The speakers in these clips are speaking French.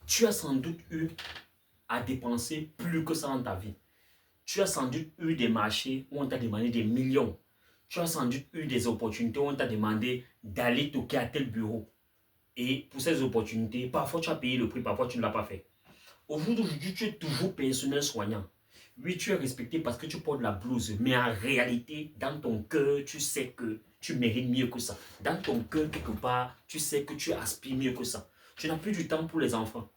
Tu as sans doute eu à dépenser plus que ça dans ta vie. Tu as sans doute eu des marchés où on t'a demandé des millions. Tu as sans doute eu des opportunités où on t'a demandé d'aller toquer à tel bureau. Et pour ces opportunités, parfois tu as payé le prix, parfois tu ne l'as pas fait. Au jour d'aujourd'hui, tu es toujours personnel soignant. Oui, tu es respecté parce que tu portes la blouse, mais en réalité, dans ton cœur, tu sais que tu mérites mieux que ça. Dans ton cœur, quelque part, tu sais que tu aspires mieux que ça. Tu n'as plus du temps pour les enfants.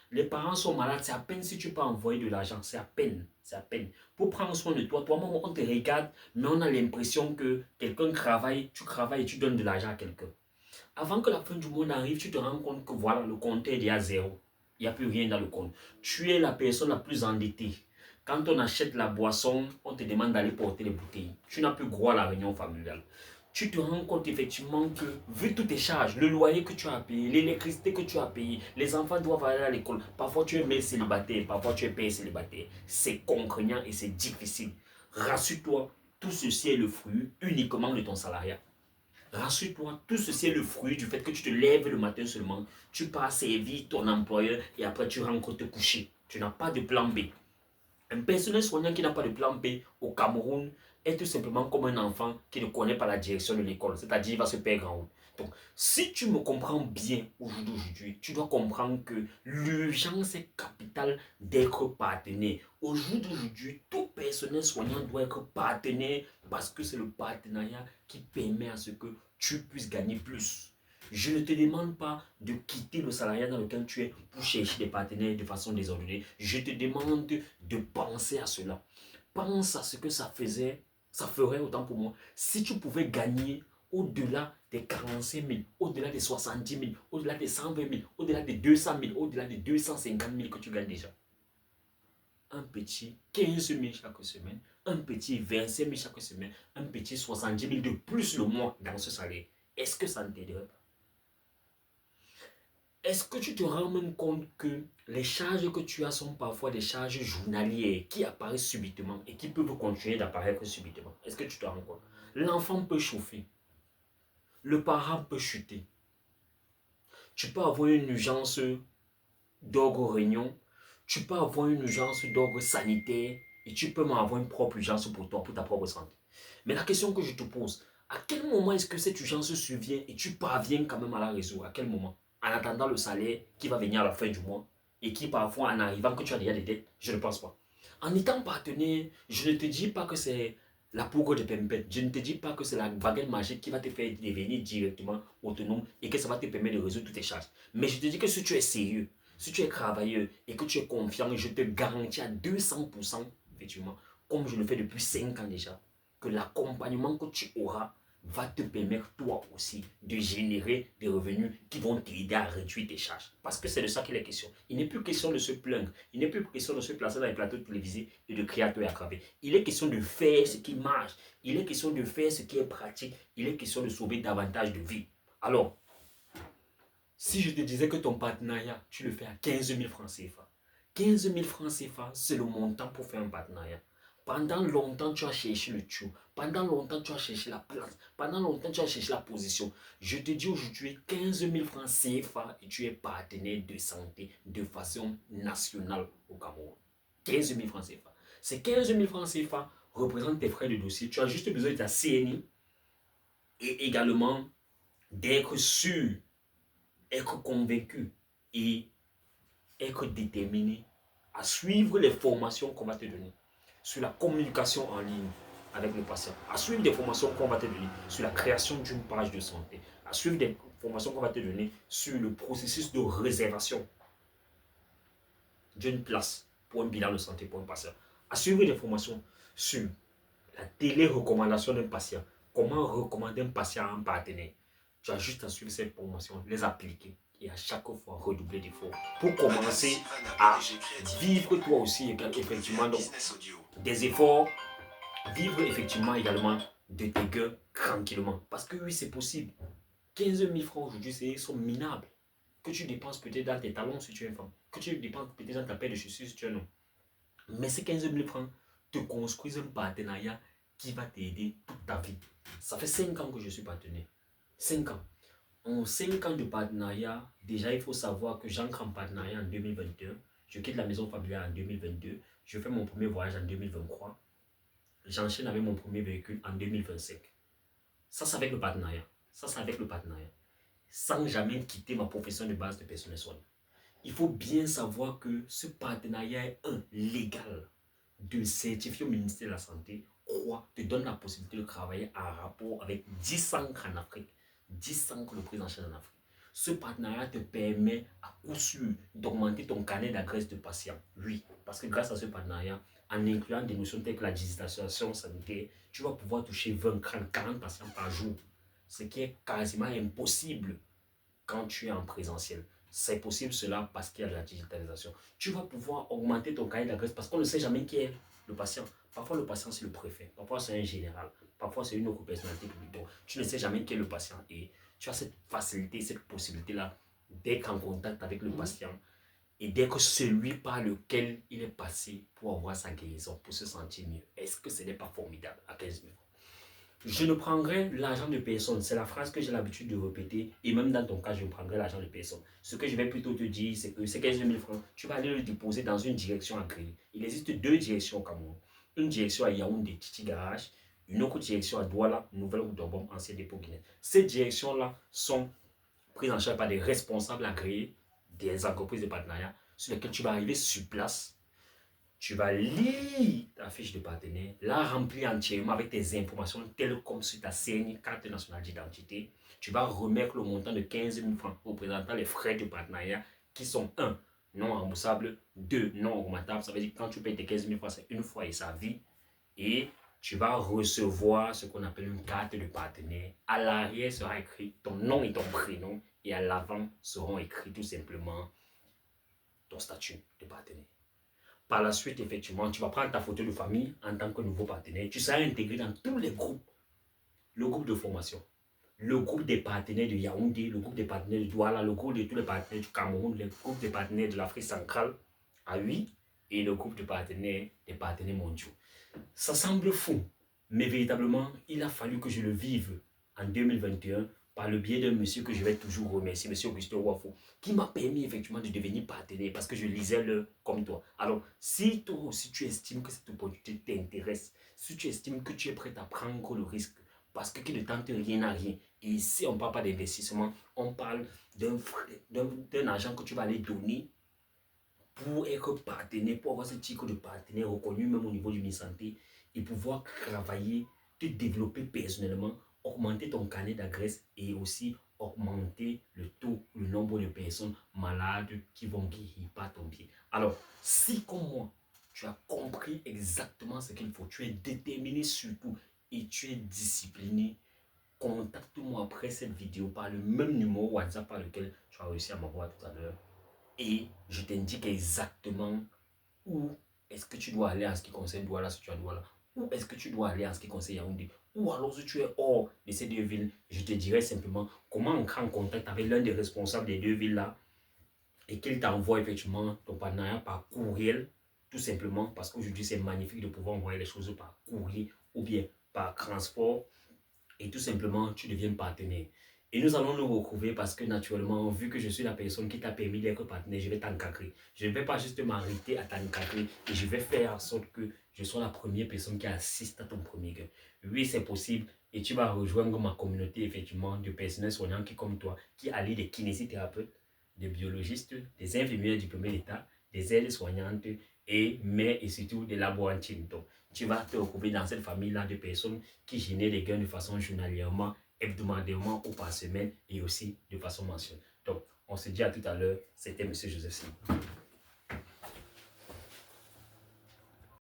Les parents sont malades, c'est à peine si tu peux envoyer de l'argent, c'est à peine, c'est à peine. Pour prendre soin de toi, toi-même, on te regarde, mais on a l'impression que quelqu'un travaille et tu donnes de l'argent à quelqu'un. Avant que la fin du monde arrive, tu te rends compte que voilà, le compte est à zéro. Il n'y a plus rien dans le compte. Tu es la personne la plus endettée. Quand on achète la boisson, on te demande d'aller porter les bouteilles. Tu n'as plus droit à la réunion familiale. Tu te rends compte effectivement que, vu toutes tes charges, le loyer que tu as payé, l'électricité que tu as payé, les enfants doivent aller à l'école. Parfois tu es mère célibataire, parfois tu es père célibataire. C'est contraignant et c'est difficile. Rassure-toi, tout ceci est le fruit uniquement de ton salariat. Rassure-toi, tout ceci est le fruit du fait que tu te lèves le matin seulement, tu pars servir ton employeur et après tu rentres te coucher. Tu n'as pas de plan B. Un personnel soignant qui n'a pas de plan B au Cameroun est tout simplement comme un enfant qui ne connaît pas la direction de l'école, c'est-à-dire il va se perdre en haut. Donc, si tu me comprends bien aujourd'hui, tu dois comprendre que l'urgence est capitale d'être partenaire. Au jour d'aujourd'hui, tout personnel soignant doit être partenaire parce que c'est le partenariat qui permet à ce que tu puisses gagner plus. Je ne te demande pas de quitter le salariat dans lequel tu es pour chercher des partenaires de façon désordonnée. Je te demande de penser à cela. Pense à ce que ça ferait autant pour moi. Si tu pouvais gagner au-delà des 45 000, au-delà des 70 000, au-delà des 120 000, au-delà des 200 000, au-delà des 250 000 que tu gagnes déjà. Un petit 15 000 chaque semaine, un petit 25 000 chaque semaine, un petit 70 000 de plus le mois dans ce salaire. Est-ce que ça ne t'aiderait pas? Est-ce que tu te rends même compte que les charges que tu as sont parfois des charges journalières qui apparaissent subitement et qui peuvent continuer d'apparaître subitement? Est-ce que tu te rends compte? L'enfant peut chauffer, le parent peut chuter. Tu peux avoir une urgence d'ordre réunion, tu peux avoir une urgence d'ordre sanitaire et tu peux même avoir une propre urgence pour toi, pour ta propre santé. Mais la question que je te pose, à quel moment est-ce que cette urgence survient et tu parviens quand même à la résoudre? À quel moment? En attendant le salaire qui va venir à la fin du mois et qui parfois en arrivant que tu as déjà des dettes? Je ne pense pas. En étant partenaire, je ne te dis pas que c'est la poudre de pimpette. Je ne te dis pas que c'est la baguette magique qui va te faire devenir directement autonome et que ça va te permettre de résoudre toutes tes charges. Mais je te dis que si tu es sérieux, si tu es travailleur et que tu es confiant, je te garantis à 200%, effectivement, comme je le fais depuis 5 ans déjà, que l'accompagnement que tu auras va te permettre toi aussi de générer des revenus qui vont t'aider à réduire tes charges. Parce que c'est de ça qu'il est question. Il n'est plus question de se plaindre. Il n'est plus question de se placer dans les plateaux télévisés et de crier à tout et à craver. Il est question de faire ce qui marche. Il est question de faire ce qui est pratique. Il est question de sauver davantage de vies. Alors, si je te disais que ton partenariat, tu le fais à 15 000 francs CFA. 15 000 francs CFA, c'est le montant pour faire un partenariat. Pendant longtemps, tu as cherché le tout. Pendant longtemps, tu as cherché la place. Pendant longtemps, tu as cherché la position. Je te dis aujourd'hui 15 000 francs CFA et tu es partenaire de santé de façon nationale au Cameroun. 15 000 francs CFA. Ces 15 000 francs CFA représentent tes frais de dossier. Tu as juste besoin de ta CNI et également d'être sûr, être convaincu et être déterminé à suivre les formations qu'on va te donner sur la communication en ligne avec le patient, à suivre des formations qu'on va te donner sur la création d'une page de santé, à suivre des formations qu'on va te donner sur le processus de réservation d'une place pour un bilan de santé pour un patient, à suivre des formations sur la télé-recommandation d'un patient, comment recommander un patient à un partenaire. Tu as juste à suivre ces formations, les appliquer et à chaque fois redoubler d'efforts pour commencer à vivre toi aussi effectivement donc, des efforts, vivre effectivement également de tes gains tranquillement. Parce que oui, c'est possible. 15 000 francs aujourd'hui, c'est sont minables. Que tu dépenses peut-être dans tes talons si tu es une femme, que tu dépenses peut-être dans ta paire de chaussures si tu es un homme. Mais ces 15 000 francs te construisent un partenariat qui va t'aider toute ta vie. Ça fait 5 ans que je suis partenaire. 5 ans. En 5 ans de partenariat, déjà il faut savoir que j'entre en partenariat en 2021. Je quitte la maison familiale en 2022. Je fais mon premier voyage en 2023. J'enchaîne avec mon premier véhicule en 2025. Ça, c'est avec le partenariat. Ça, c'est avec le partenariat. Sans jamais quitter ma profession de base de personnel soignant. Il faut bien savoir que ce partenariat est légal, de certifié au ministère de la Santé, te donne la possibilité de travailler en rapport avec 10 centres en Afrique. 10 centres de prise en charge en Afrique. Ce partenariat te permet à coup sûr d'augmenter ton carnet d'adresse de patients. Oui, parce que grâce à ce partenariat, en incluant des notions telles que la digitalisation sanitaire, tu vas pouvoir toucher 20, 30, 40 patients par jour. Ce qui est quasiment impossible quand tu es en présentiel. C'est possible cela parce qu'il y a de la digitalisation. Tu vas pouvoir augmenter ton cahier d'adresse parce qu'on ne sait jamais qui est le patient. Parfois, le patient, c'est le préfet. Parfois, c'est un général. Parfois, c'est une autre personnalité publique. Donc, tu ne sais jamais qui est le patient. Et tu as cette facilité, cette possibilité-là d'être en contact avec le patient et d'être celui par lequel il est passé pour avoir sa guérison, pour se sentir mieux. Est-ce que ce n'est pas formidable à 15 000 francs? Je ne prendrai l'argent de personne. C'est la phrase que j'ai l'habitude de répéter. Et même dans ton cas, je ne prendrai l'argent de personne. Ce que je vais plutôt te dire, c'est que ces 15 000 francs, tu vas aller le déposer dans une direction agréée. Il existe 2 directions au Cameroun. Une direction à Yaoundé, Titi Garage. Une autre direction à Douala, Nouvelle-Route-d'Obom, ancien dépôt Guinée. Ces directions-là sont prises en charge par des responsables agréés des entreprises de partenariat sur lesquelles tu vas arriver sur place. Tu vas lire ta fiche de partenaire, la remplir entièrement avec tes informations telles comme sur ta CNI, carte nationale d'identité. Tu vas remettre le montant de 15 000 francs représentant les frais de partenariat qui sont 1. Non remboursables, 2. Non augmentables. Ça veut dire que quand tu payes tes 15 000 francs, c'est une fois et sa vie. Et tu vas recevoir ce qu'on appelle une carte de partenaire. À l'arrière sera écrit ton nom et ton prénom. Et à l'avant seront écrits tout simplement ton statut de partenaire. Par la suite, effectivement, tu vas prendre ta photo de famille en tant que nouveau partenaire. Tu seras intégré dans tous les groupes. Le groupe de formation, le groupe des partenaires de Yaoundé, le groupe des partenaires de Douala, le groupe de tous les partenaires du Cameroun, le groupe des partenaires de l'Afrique centrale, à 8, et le groupe de partenaires des partenaires mondiaux. Ça semble fou, mais véritablement, il a fallu que je le vive en 2021 par le biais d'un monsieur que je vais toujours remercier, monsieur Augustin Wafo, qui m'a permis effectivement de devenir partenaire parce que je lisais le comme toi. Alors, si toi aussi tu estimes que cette opportunité t'intéresse, si tu estimes que tu es prêt à prendre le risque, parce que qui ne tente rien à rien, et ici on ne parle pas d'investissement, on parle d'un argent que tu vas aller donner pour être partenaire, pour avoir ce titre de partenaire reconnu même au niveau du ministère Santé et pouvoir travailler, te développer personnellement, augmenter ton carnet d'adresse et aussi augmenter le taux, le nombre de personnes malades qui vont guérir par ton biais. Alors, si comme moi, tu as compris exactement ce qu'il faut, tu es déterminé surtout et tu es discipliné, contacte-moi après cette vidéo par le même numéro WhatsApp par lequel tu as réussi à m'avoir tout à l'heure et je t'indique exactement où est-ce que tu dois aller en ce qui concerne Douala si tu as Douala, où est-ce que tu dois aller en ce qui concerne Yaoundé, ou alors si tu es hors de ces 2 villes, je te dirai simplement comment entrer en contact avec l'un des responsables des 2 villes là et qu'il t'envoie effectivement ton partenariat par courriel, tout simplement parce qu'aujourd'hui c'est magnifique de pouvoir envoyer les choses par courrier ou bien par transport et tout simplement tu deviens partenaire. Et nous allons nous retrouver parce que naturellement, vu que je suis la personne qui t'a permis d'être partenaire, je vais t'encadrer. Je ne vais pas juste m'arrêter à t'encadrer et je vais faire en sorte que je sois la première personne qui assiste à ton premier gain. Oui, c'est possible et tu vas rejoindre ma communauté effectivement de personnels soignants qui, comme toi, qui allient des kinésithérapeutes, des biologistes, des infirmières diplômées d'État, des aides soignantes mais surtout des laboratoires. Donc, tu vas te retrouver dans cette famille-là de personnes qui génèrent des gains de façon journalièrement, hebdomadairement ou par semaine et aussi de façon mensuelle. Donc, on se dit à tout à l'heure. C'était M. Joseph Simon.